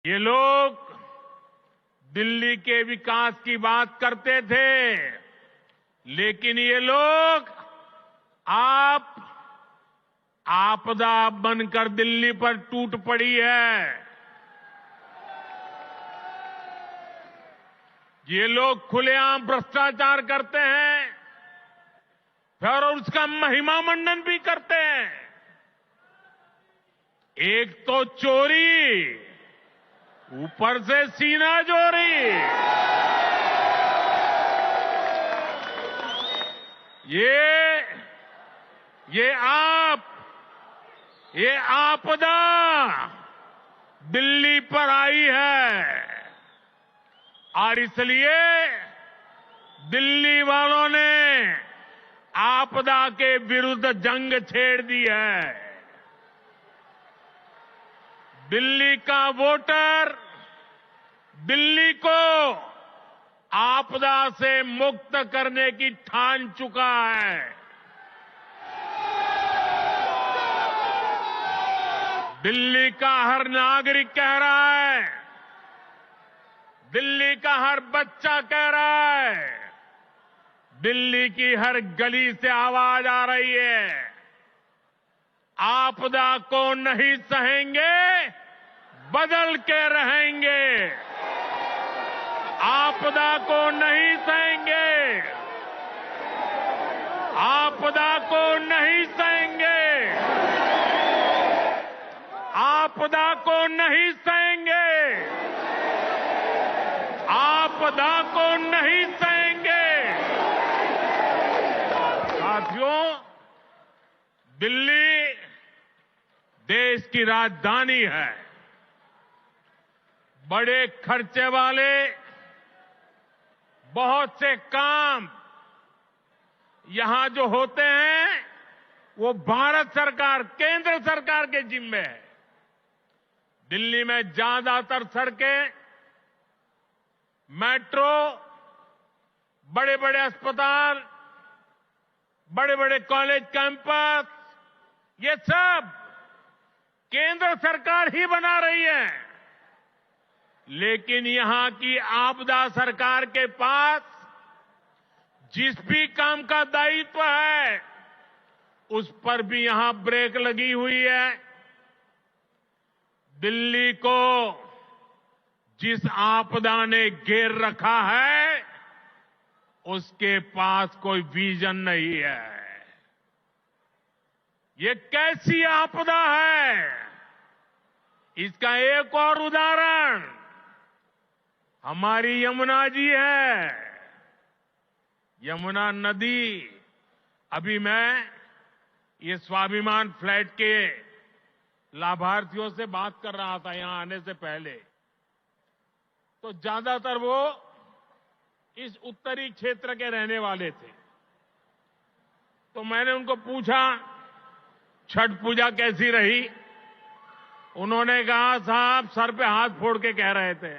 ये लोग दिल्ली के विकास की बात करते थे, लेकिन ये लोग आपदा बनकर दिल्ली पर टूट पड़ी है। ये लोग खुलेआम भ्रष्टाचार करते हैं, फिर उसका महिमा मंडन भी करते हैं। एक तो चोरी, ऊपर से सीना चोरी। ये आपदा दिल्ली पर आई है और इसलिए दिल्ली वालों ने आपदा के विरुद्ध जंग छेड़ दी है। दिल्ली का वोटर दिल्ली को आपदा से मुक्त करने की ठान चुका है। दिल्ली का हर नागरिक कह रहा है, दिल्ली का हर बच्चा कह रहा है, दिल्ली की हर गली से आवाज आ रही है, आपदा को नहीं सहेंगे, बदल के रहेंगे। आपदा को नहीं सहेंगे, आपदा को नहीं सहेंगे, आपदा को नहीं सहेंगे, आपदा को नहीं सहेंगे। साथियों, दिल्ली देश की राजधानी है। बड़े खर्चे वाले बहुत से काम यहां जो होते हैं वो भारत सरकार, केंद्र सरकार के जिम्मे है। दिल्ली में ज्यादातर सड़कें, मेट्रो, बड़े बड़े अस्पताल, बड़े बड़े कॉलेज कैंपस, ये सब केंद्र सरकार ही बना रही है। लेकिन यहां की आपदा सरकार के पास जिस भी काम का दायित्व है उस पर भी यहां ब्रेक लगी हुई है। दिल्ली को जिस आपदा ने घेर रखा है उसके पास कोई विजन नहीं है। ये कैसी आपदा है? इसका एक और उदाहरण हमारी यमुना जी है। यमुना नदी, अभी मैं ये स्वाभिमान फ्लैट के लाभार्थियों से बात कर रहा था यहां आने से पहले, तो ज्यादातर वो इस उत्तरी क्षेत्र के रहने वाले थे। तो मैंने उनको पूछा छठ पूजा कैसी रही। उन्होंने कहा, साहब सर पे हाथ फोड़ के कह रहे थे,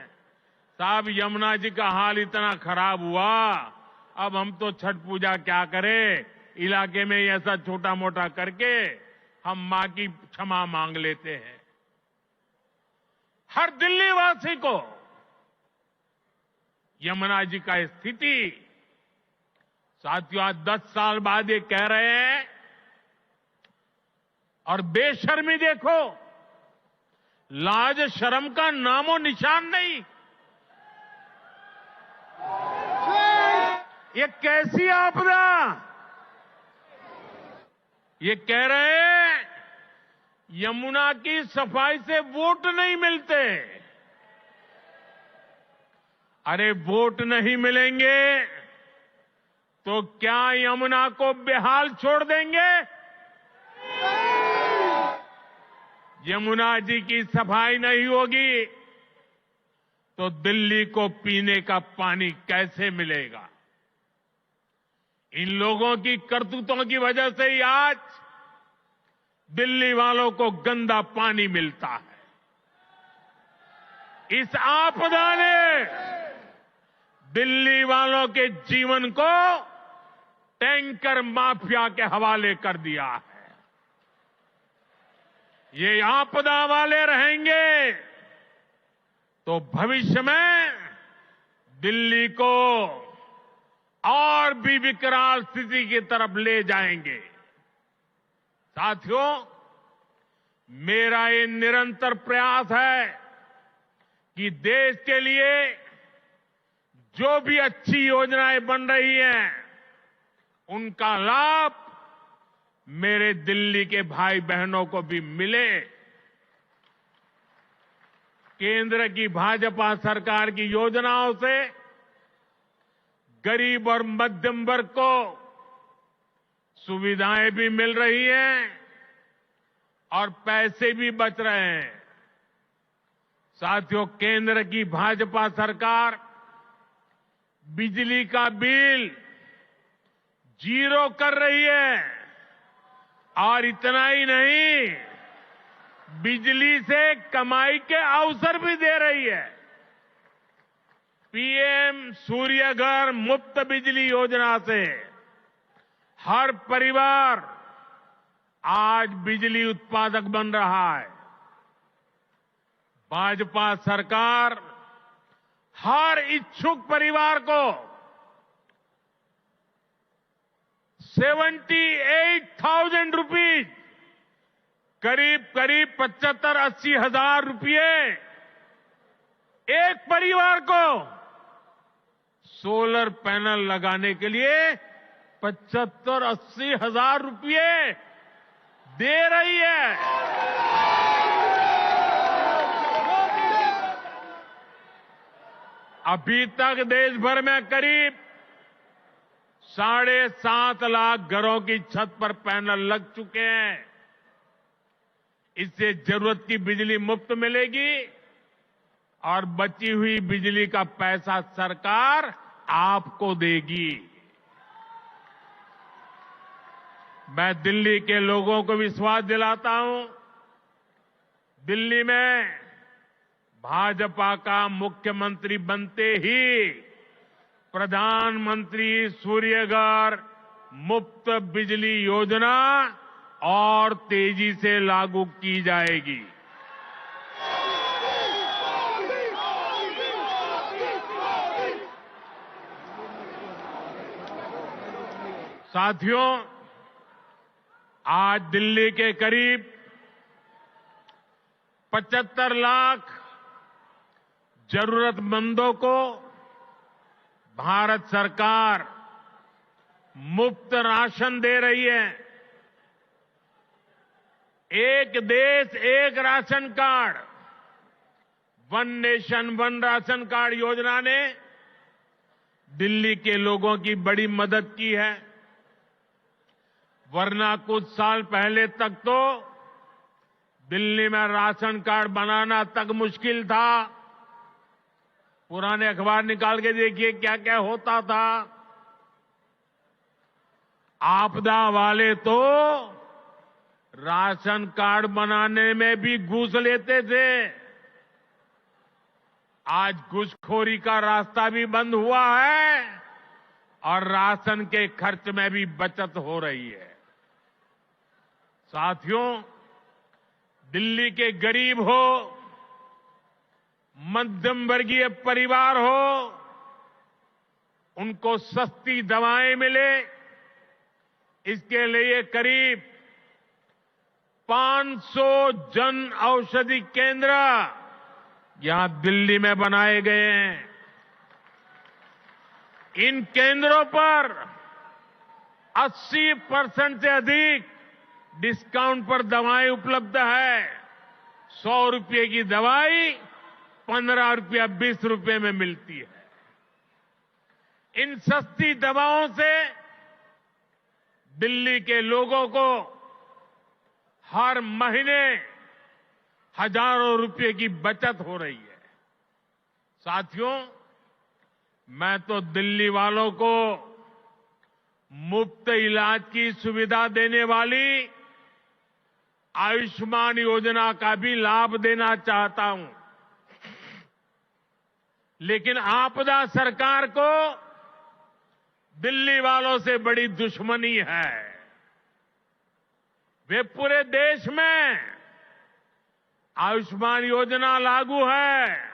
साहब यमुना जी का हाल इतना खराब हुआ, अब हम तो छठ पूजा क्या करें, इलाके में ऐसा छोटा मोटा करके हम मां की क्षमा मांग लेते हैं। हर दिल्ली वासी को यमुना जी का स्थिति, साथियों आज 10 साल बाद ये कह रहे हैं, और बेशर्मी देखो, लाज शर्म का नामो निशान नहीं। ये कैसी आपदा? ये कह रहे हैं यमुना की सफाई से वोट नहीं मिलते। अरे वोट नहीं मिलेंगे तो क्या यमुना को बेहाल छोड़ देंगे? यमुना जी की सफाई नहीं होगी तो दिल्ली को पीने का पानी कैसे मिलेगा? इन लोगों की करतूतों की वजह से ही आज दिल्ली वालों को गंदा पानी मिलता है। इस आपदा ने दिल्ली वालों के जीवन को टैंकर माफिया के हवाले कर दिया है। ये आपदा वाले रहेंगे तो भविष्य में दिल्ली को और भी विकराल स्थिति की तरफ ले जाएंगे। साथियों, मेरा ये निरंतर प्रयास है कि देश के लिए जो भी अच्छी योजनाएं बन रही हैं, उनका लाभ मेरे दिल्ली के भाई बहनों को भी मिले। केंद्र की भाजपा सरकार की योजनाओं से गरीब और मध्यम वर्ग को सुविधाएं भी मिल रही हैं और पैसे भी बच रहे हैं। साथियों, केंद्र की भाजपा सरकार बिजली का बिल 0 कर रही है और इतना ही नहीं, बिजली से कमाई के अवसर भी दे रही है। पीएम सूर्य घर मुफ्त बिजली योजना से हर परिवार आज बिजली उत्पादक बन रहा है। भाजपा सरकार हर इच्छुक परिवार को 78,000 रुपीज, करीब 75-80 हजार रुपये एक परिवार को सोलर पैनल लगाने के लिए 75-80 हजार रुपये दे रही है। अभी तक देश भर में करीब 7.5 लाख घरों की छत पर पैनल लग चुके हैं। इससे जरूरत की बिजली मुफ्त मिलेगी और बची हुई बिजली का पैसा सरकार आपको देगी। मैं दिल्ली के लोगों को विश्वास दिलाता हूं, दिल्ली में भाजपा का मुख्यमंत्री बनते ही प्रधानमंत्री सूर्यघर मुफ्त बिजली योजना और तेजी से लागू की जाएगी। साथियों, आज दिल्ली के करीब 75 लाख जरूरतमंदों को भारत सरकार मुफ्त राशन दे रही है। एक देश एक ration card, one nation one ration card योजना ने दिल्ली के लोगों की बड़ी मदद की है। वरना कुछ साल पहले तक तो दिल्ली में राशन कार्ड बनाना तक मुश्किल था। पुराने अखबार निकाल के देखिए क्या क्या होता था। आपदा वाले तो राशन कार्ड बनाने में भी घूस लेते थे। आज घूसखोरी का रास्ता भी बंद हुआ है और राशन के खर्च में भी बचत हो रही है। साथियों, दिल्ली के गरीब हो, मध्यम वर्गीय परिवार हो, उनको सस्ती दवाएं मिले, इसके लिए करीब 500 जन औषधि केंद्र यहां दिल्ली में बनाए गए हैं। इन केंद्रों पर 80% से अधिक डिस्काउंट पर दवाएं उपलब्ध है। 100 रुपये की दवाई 15 रुपया 20 रुपये में मिलती है। इन सस्ती दवाओं से दिल्ली के लोगों को हर महीने हजारों रुपये की बचत हो रही है। साथियों, मैं तो दिल्ली वालों को मुफ्त इलाज की सुविधा देने वाली आयुष्मान योजना का भी लाभ देना चाहता हूं। लेकिन आपदा सरकार को दिल्ली वालों से बड़ी दुश्मनी है। वे पूरे देश में आयुष्मान योजना लागू है,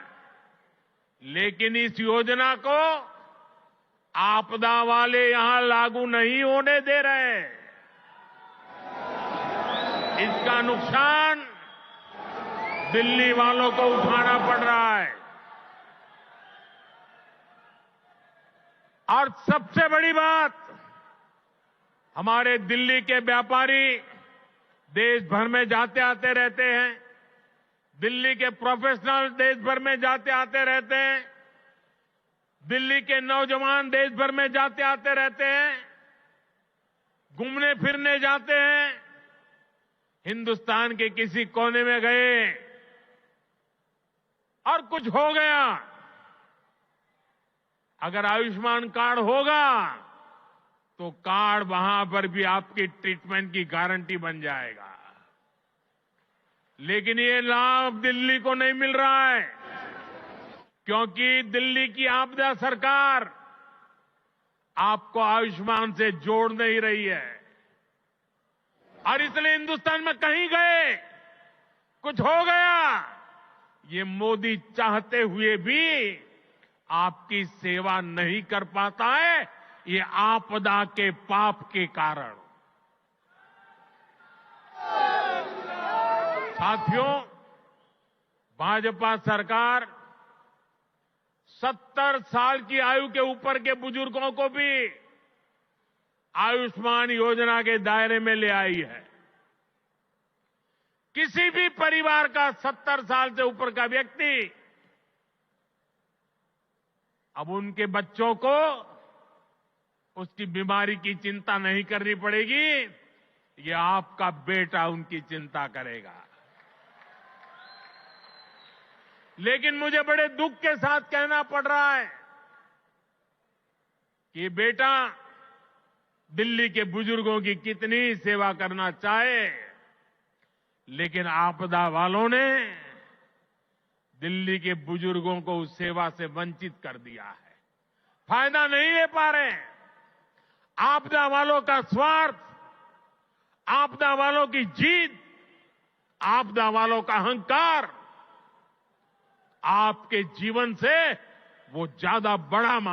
लेकिन इस योजना को आपदा वाले यहां लागू नहीं होने दे रहे। इसका नुकसान दिल्ली वालों को उठाना पड़ रहा है। और सबसे बड़ी बात, हमारे दिल्ली के व्यापारी देश भर में जाते आते रहते हैं, दिल्ली के प्रोफेशनल देश भर में जाते आते रहते हैं, दिल्ली के नौजवान देश भर में जाते आते रहते हैं, घूमने फिरने जाते हैं। हिंदुस्तान के किसी कोने में गए और कुछ हो गया, अगर आयुष्मान कार्ड होगा तो कार्ड वहां पर भी आपकी ट्रीटमेंट की गारंटी बन जाएगा। लेकिन ये लाभ दिल्ली को नहीं मिल रहा है, क्योंकि दिल्ली की आपदा सरकार आपको आयुष्मान से जोड़ नहीं रही है। और इसलिए हिंदुस्तान में कहीं गए, कुछ हो गया, ये मोदी चाहते हुए भी आपकी सेवा नहीं कर पाता है, ये आपदा के पाप के कारण। साथियों, भाजपा सरकार 70 साल की आयु के ऊपर के बुजुर्गों को भी आयुष्मान योजना के दायरे में ले आई है। किसी भी परिवार का 70 साल से ऊपर का व्यक्ति, अब उनके बच्चों को उसकी बीमारी की चिंता नहीं करनी पड़ेगी, ये आपका बेटा उनकी चिंता करेगा। लेकिन मुझे बड़े दुख के साथ कहना पड़ रहा है कि बेटा दिल्ली के बुजुर्गों की कितनी सेवा करना चाहे, लेकिन आपदा वालों ने दिल्ली के बुजुर्गों को उस सेवा से वंचित कर दिया है। फायदा नहीं ले पा रहे। आपदा वालों का स्वार्थ, आपदा वालों की जीत, आपदा वालों का अहंकार आपके जीवन से वो ज्यादा बड़ा मान